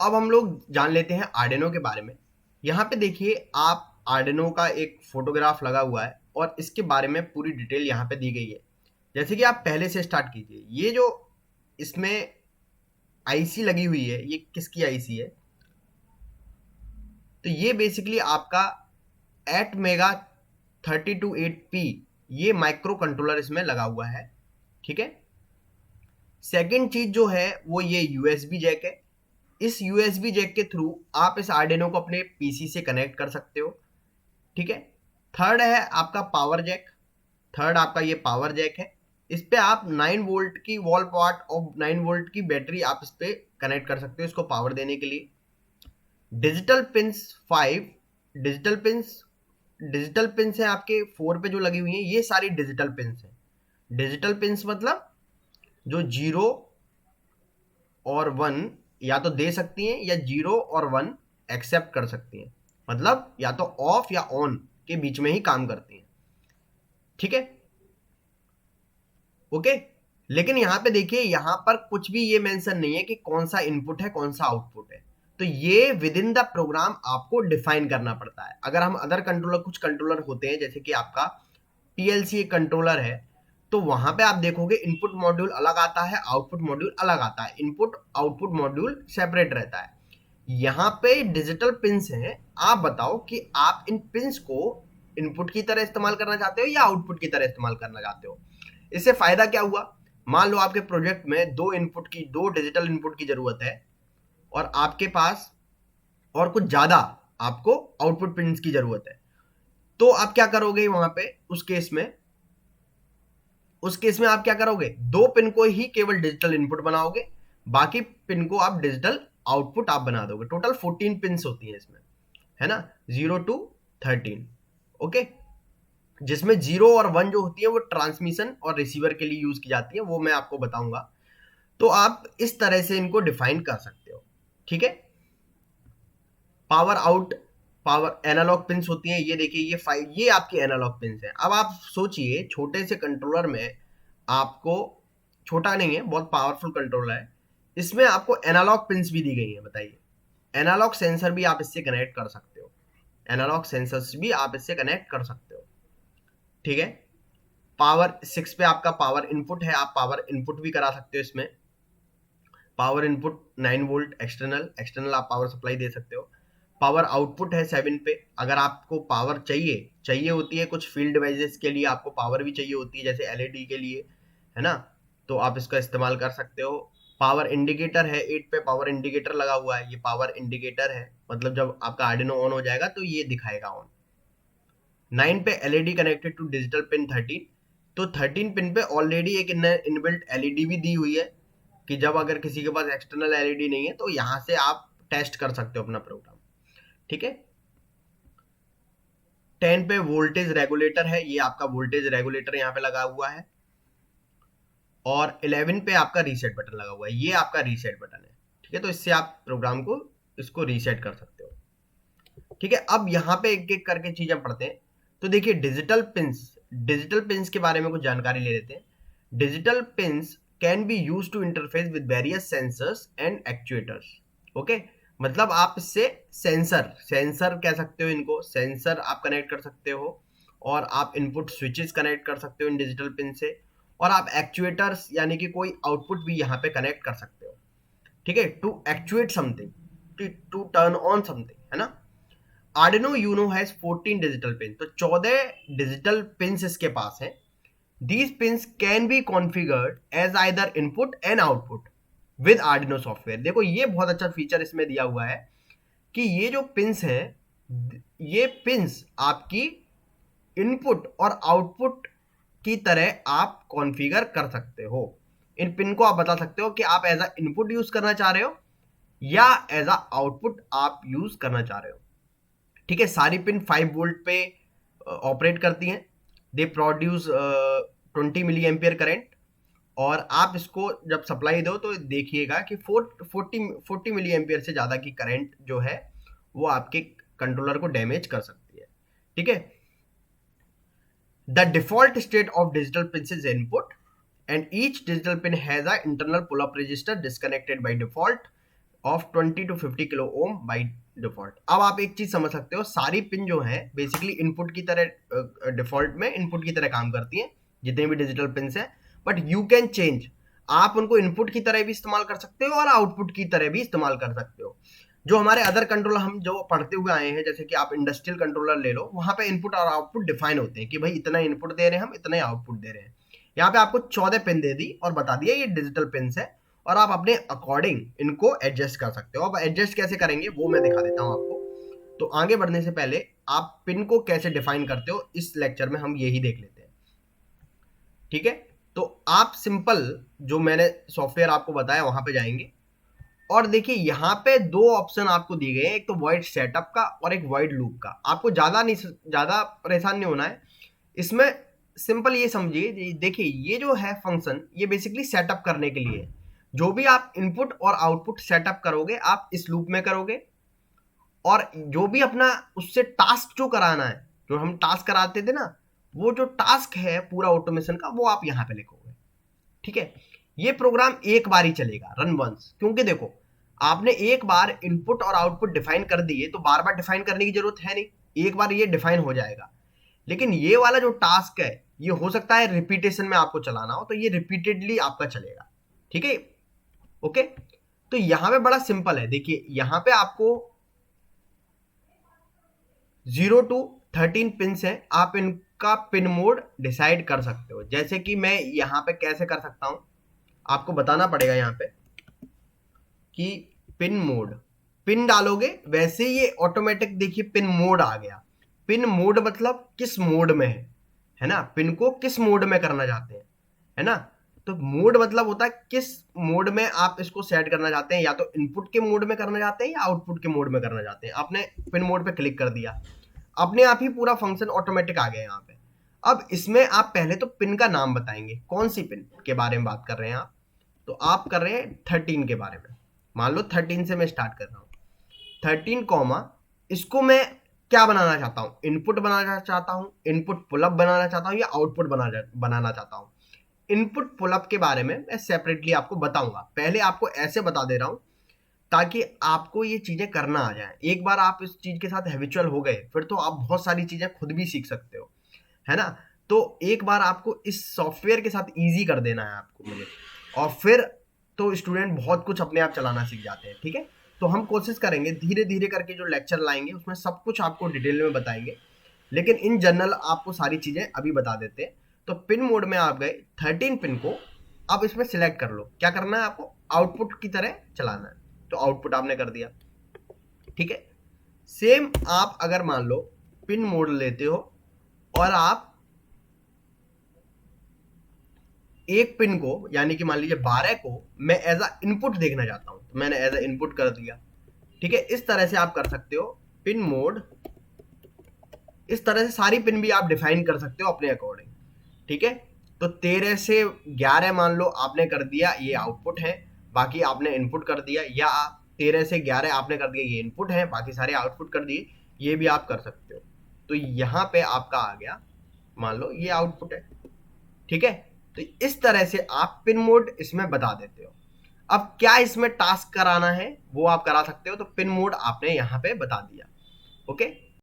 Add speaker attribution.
Speaker 1: अब हम लोग जान लेते हैं आर्डिनो के बारे में। यहाँ पे देखिए आप आर्डिनो का एक फोटोग्राफ लगा हुआ है और इसके बारे में पूरी डिटेल यहाँ पे दी गई है। जैसे कि आप पहले से स्टार्ट कीजिए। ये जो इसमें आईसी लगी हुई है, ये किसकी आईसी है? तो ये बेसिकली आपका एट मेगा 32.8p ये माइक्रो कंट्रोलर इसमें लगा हुआ है। ठीक है। सेकंड चीज जो है वो ये यूएसबी जैक है। इस यूएसबी जैक के थ्रू आप इस आर्डिनो को अपने पीसी से कनेक्ट कर सकते हो। ठीक है। थर्ड है आपका पावर जैक। थर्ड आपका ये पावर जैक है। इस पे आप 9 वोल्ट की वॉल पार्ट और 9 वोल्ट की बैटरी आप इस पे कनेक्ट कर सकते हो इसको पावर देने के लिए। Digital pins 5 digital pins digital pins है आपके 4 पे जो लगी हुई है, ये सारी डिजिटल पिंस है। डिजिटल पिंस मतलब जो 0 और 1 या तो दे सकती हैं या 0 और 1 एक्सेप्ट कर सकती हैं। मतलब या तो ऑफ या ऑन के बीच में ही काम करती हैं। ठीक है। ओके। लेकिन यहाँ पे देखिए, यहाँ पर कुछ भी ये मेंशन नहीं है कि कौन सा इनपुट है कौन सा आउटपुट है। तो ये विद इन द प्रोग्राम आपको डिफाइन करना पड़ता है। अगर हम अदर कंट्रोलर, कुछ कंट्रोलर होते हैं जैसे कि आपका पीएलसी एक कंट्रोलर है, तो वहां पे आप देखोगे इनपुट मॉड्यूल अलग आता है, आउटपुट मॉड्यूल अलग आता है, इनपुट आउटपुट मॉड्यूल सेपरेट रहता है। यहाँ पे डिजिटल पिंस हैं। आप बताओ कि आप इन पिंस को इनपुट की तरह इस्तेमाल करना चाहते हो या आउटपुट की तरह इस्तेमाल करना चाहते हो। इससे फायदा क्या हुआ? मान लो आपके प्रोजेक्ट में दो डिजिटल इनपुट की जरूरत है और आपके पास और कुछ ज्यादा आपको आउटपुट पिंस की जरूरत है। तो आप क्या करोगे वहां पे? उस केस में आप क्या करोगे? दो पिन को ही केवल डिजिटल इनपुट बनाओगे, बाकी पिन को आप डिजिटल आउटपुट आप बना दोगे। टोटल 14 पिंस होती हैं इसमें, है ना, 0 to 13। ओके। जिसमें 0 और 1 जो होती है वो ट्रांसमिशन और रिसीवर के लिए यूज की जाती है, वो मैं आपको बताऊंगा। तो आप इस तरह से इनको डिफाइन कर सकते हो। ठीक है। Power out, power analog pins होती हैं। ये देखिए, ये आपकी एनालॉग पिंस हैं। अब आप सोचिए, छोटे से कंट्रोलर में आपको, छोटा नहीं है, बहुत पावरफुल कंट्रोलर है, इसमें आपको एनालॉग पिंस भी दी गई है। बताइए, एनालॉग सेंसर भी आप इससे कनेक्ट कर सकते हो। एनालॉग सेंसर्स भी आप इससे कनेक्ट कर सकते हो। ठीक है। पावर 6 पे आपका पावर इनपुट है, आप पावर इनपुट भी करा सकते हो इसमें। Power input 9 volt external external आप पावर सप्लाई दे सकते हो। पावर आउटपुट है 7 पे। अगर आपको पावर चाहिए चाहिए होती है कुछ फील्ड डिवाइसेस के लिए, आपको पावर भी चाहिए होती है जैसे एलईडी के लिए, है ना, तो आप इसका इस्तेमाल कर सकते हो। पावर इंडिकेटर है 8 पे, पावर इंडिकेटर लगा हुआ है, ये पावर इंडिकेटर है, मतलब जब आपका आर्डिनो ऑन हो जाएगा तो ये दिखाएगा ऑन। 9 पे LED connected to digital pin 13। तो 13 पिन पे ऑलरेडी एक इनबिल्ट एलईडी भी दी हुई है कि जब अगर किसी के पास एक्सटर्नल एलईडी नहीं है तो यहाँ से आप टेस्ट कर सकते हो अपना प्रोग्राम। ठीक है। 10 पे वोल्टेज रेगुलेटर है, ये आपका वोल्टेज रेगुलेटर यहाँ पे लगा हुआ है। और 11 पे आपका रीसेट बटन लगा हुआ है, ये आपका रीसेट बटन है। ठीक है। तो इससे आप प्रोग्राम को, इसको रीसेट कर सकते हो। ठीक है। अब यहाँ पे एक एक करके चीजें पढ़ते हैं। तो देखिए, डिजिटल पिंस के बारे में कुछ जानकारी ले लेते हैं। Digital pins can be use to interface with various sensors and actuators. Okay. मतलब आप इससे सेंसर कह सकते हो, इनको सेंसर आप कनेक्ट कर सकते हो, और आप इनपुट स्विचेस कनेक्ट कर सकते हो इन डिजिटल पिन से, और आप एक्चुएटर्स यानी कि कोई आउटपुट भी यहाँ पे कनेक्ट कर सकते हो। ठीक है। To actuate something, to turn on something, है ना। Arduino Uno has 14 digital pin, तो 14 डिजिटल पिंस इसके पास हैं। These pins can be configured as either input and output with Arduino software. देखो, ये बहुत अच्छा फीचर इसमें दिया हुआ है कि ये जो पिंस हैं, ये पिंस आपकी इनपुट और आउटपुट की तरह आप कॉन्फ़िगर कर सकते हो। इन पिन को आप बता सकते हो कि आप एज अ इनपुट यूज करना चाह रहे हो या एज अ आउटपुट आप यूज करना चाह रहे हो। ठीक है। सारी पिन 5 वोल्ट पे ऑपरेट करती हैं। They produce 20 milli ampere current. और आप इसको जब सप्लाई दो तो देखिएगा कि 40 मिली एम्पियर से ज़्यादा की करंट जो है वो आपके कंट्रोलर को डैमेज कर सकती है। ठीक है। The default state of digital pin is input, and each digital pin has a internal pull up register disconnected by default. Of 20 to 50 kilo ohm by default. अब आप एक चीज समझ सकते हो, सारी पिन जो है बेसिकली इनपुट की तरह, डिफॉल्ट में इनपुट की तरह काम करती है जितने भी डिजिटल पिन है, बट यू कैन चेंज। आप उनको इनपुट की तरह भी इस्तेमाल कर सकते हो और आउटपुट की तरह भी इस्तेमाल कर सकते हो। जो हमारे अदर कंट्रोलर हम जो पढ़ते हुए आए हैं, जैसे कि आप इंडस्ट्रियल कंट्रोलर ले लो, वहां पे इनपुट और आउटपुट डिफाइन होते हैं कि भाई इतना इनपुट दे रहे हैं हम, इतना ही आउटपुट दे रहे हैं। यहाँ पे आपको 14 पिन दे दी और बता दिया ये डिजिटल पिन है, और आप अपने अकॉर्डिंग इनको एडजस्ट कर सकते हो। अब एडजस्ट कैसे करेंगे वो मैं दिखा देता हूँ आपको। तो आगे बढ़ने से पहले आप पिन को कैसे डिफाइन करते हो इस लेक्चर में हम यही देख लेते हैं, ठीक है। तो आप सिंपल जो मैंने सॉफ्टवेयर आपको बताया वहां पे जाएंगे, और देखिए यहाँ पे दो ऑप्शन आपको दिए गए हैं, एक तो वॉइड सेटअप का और एक वॉइड लूप का। आपको ज्यादा परेशान नहीं होना है इसमें। सिंपल ये समझिए, देखिए ये जो है फंक्शन, ये बेसिकली सेटअप करने के लिए है। जो भी आप इनपुट और आउटपुट सेटअप करोगे आप इस लूप में करोगे, और जो भी अपना उससे टास्क जो कराना है, जो हम टास्क कराते थे ना, वो जो टास्क है पूरा ऑटोमेशन का, वो आप यहाँ पे लिखोगे, ठीक है। ये प्रोग्राम एक बार ही चलेगा, रन वंस, क्योंकि देखो आपने एक बार इनपुट और आउटपुट डिफाइन कर दिए तो बार बार डिफाइन करने की जरूरत है नहीं, एक बार ये डिफाइन हो जाएगा। लेकिन ये वाला जो टास्क है ये हो सकता है रिपीटेशन में आपको चलाना हो, तो ये रिपीटेडली आपका चलेगा, ठीक है, ओके। तो यहां पे बड़ा सिंपल है, देखिए यहां पे आपको 0 to 13 पिन है, आप इनका पिन मोड डिसाइड कर सकते हो। जैसे कि मैं यहां पे कैसे कर सकता हूं, आपको बताना पड़ेगा यहाँ पे कि पिन मोड, पिन डालोगे वैसे ही ये ऑटोमेटिक देखिए पिन मोड आ गया। पिन मोड मतलब किस मोड में है ना, पिन को किस मोड में करना चाहते हैं, है ना। तो मोड मतलब होता है किस मोड में आप इसको सेट करना चाहते हैं, या तो इनपुट के मोड में करना चाहते हैं या आउटपुट के मोड में करना चाहते हैं। आपने पिन मोड पे क्लिक कर दिया, अपने आप ही पूरा फंक्शन ऑटोमेटिक आ गया यहाँ पे। अब इसमें आप पहले तो पिन का नाम बताएंगे, कौन सी पिन के बारे में बात कर रहे हैं आप, तो आप कर रहे हैं 13 के बारे में। मान लो 13 से मैं स्टार्ट कर रहा हूँ, 13 कॉमा, इसको मैं क्या बनाना चाहता हूँ, इनपुट बनाना चाहता हूँ, इनपुट पुलअप बनाना चाहता हूँ, या आउटपुट बनाना चाहता हूँ। इनपुट पुलअप के बारे में मैं सेपरेटली आपको बताऊंगा, पहले आपको ऐसे बता दे रहा हूँ ताकि आपको ये चीजें करना आ जाए। एक बार आप इस चीज के साथ हैबिचुअल हो गए फिर तो आप बहुत सारी चीजें खुद भी सीख सकते हो, है ना। तो एक बार आपको इस सॉफ्टवेयर के साथ इजी कर देना है आपको मुझे, और फिर तो स्टूडेंट बहुत कुछ अपने आप चलाना सीख जाते हैं, ठीक है। तो हम कोशिश करेंगे धीरे धीरे करके जो लेक्चर लाएंगे उसमें सब कुछ आपको डिटेल में बताएंगे, लेकिन इन जनरल आपको सारी चीजें अभी बता देते हैं। तो पिन मोड में आप गए, 13 पिन को अब इसमें सिलेक्ट कर लो, क्या करना है आपको, आउटपुट की तरह चलाना है, तो आउटपुट आपने कर दिया, ठीक है। सेम आप अगर मान लो पिन मोड लेते हो और आप एक पिन को, यानी कि मान लीजिए 12 को मैं एज अ इनपुट देखना चाहता हूं, तो मैंने एज अ इनपुट कर दिया, ठीक है। इस तरह से आप कर सकते हो पिन मोड, इस तरह से सारी पिन भी आप डिफाइन कर सकते हो अपने अकॉर्डिंग, ठीक है। तो 13 से 11 मान लो आपने कर दिया, ये आउटपुट है, बाकी आपने इनपुट कर दिया, या 13 से 11 आपने कर दिया, ये इनपुट है, बाकी सारे आउटपुट कर दिए, ये भी आप कर सकते हो। तो यहाँ पे आपका आ गया, मान लो ये आउटपुट है, ठीक है। तो इस तरह से आप पिन मोड इसमें बता देते हो। अब क्या इसमें टास्क कराना है वो आप करा सकते हो, तो पिन मोड आपने यहाँ पे बता दिया, ओके।